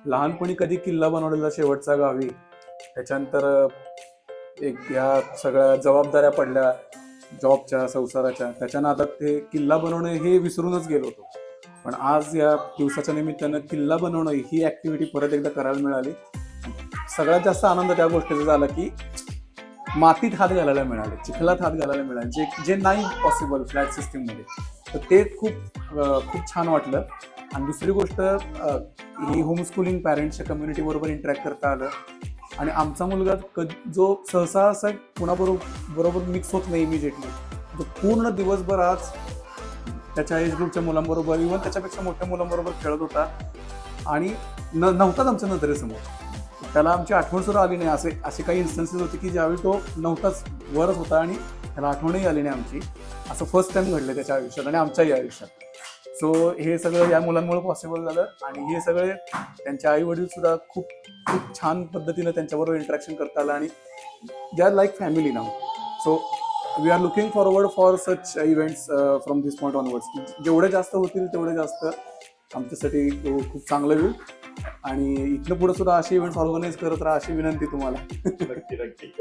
लहानपणी कधी किल्ला बनवलेला शेवटचा गावी, त्याच्यानंतर एक या सगळ्या जबाबदाऱ्या पडल्या जॉबच्या संसाराच्या, त्याच्या नादात ते किल्ला बनवणं हे विसरूनच गेलो होतो. पण आज या दिवसाच्या निमित्तानं किल्ला बनवणं ही ऍक्टिव्हिटी परत एकदा करायला मिळाली. सगळ्यात जास्त आनंद त्या गोष्टीचा झाला की मातीत हात घालायला मिळाले, चिखलात हात घालायला मिळाले, जे जे नाही पॉसिबल फ्लॅट सिस्टीममध्ये. तर ते खूप छान वाटलं. आणि दुसरी गोष्ट, ही होमस्कूलिंग पॅरेंट्सच्या कम्युनिटी बरोबर इंटरॅक्ट करता आलं. आणि आमचा मुलगा जो सहसा असं बरोबर मिक्स होत नाही इमिजिएटली, जो पूर्ण दिवसभर आज त्याच्या एज ग्रुपच्या मुलांबरोबर, इव्हन त्याच्यापेक्षा मोठ्या मुलांबरोबर खेळत होता आणि नव्हताच आमच्या नजरेसमोर. त्याला आमची आठवण सुद्धा आली नाही. असे काही इन्स्टन्सेस होते की ज्यावेळी तो नव्हताच, वरच होता आणि त्याला आठवणही आली नाही आमची. असं फर्स्ट टाइम घडलं त्याच्या आयुष्यात आणि आमच्याही आयुष्यात. सो हे सगळं या मुलांमुळे पॉसिबल झालं. आणि हे सगळे त्यांचे आई वडील सुद्धा खूप खूप छान पद्धतीनं त्यांच्याबरोबर इंटरॅक्शन करता आलं आणि they are like family now. So we are looking forward for such events from this point onwards. जेवढे जास्त होतील तेवढे जास्त आमच्यासाठी खूप चांगलं होईल. आणि इथनं पुढे सुद्धा असे इव्हेंट्स ऑर्गनाईज करत राहा अशी विनंती तुम्हाला. नक्की नक्की.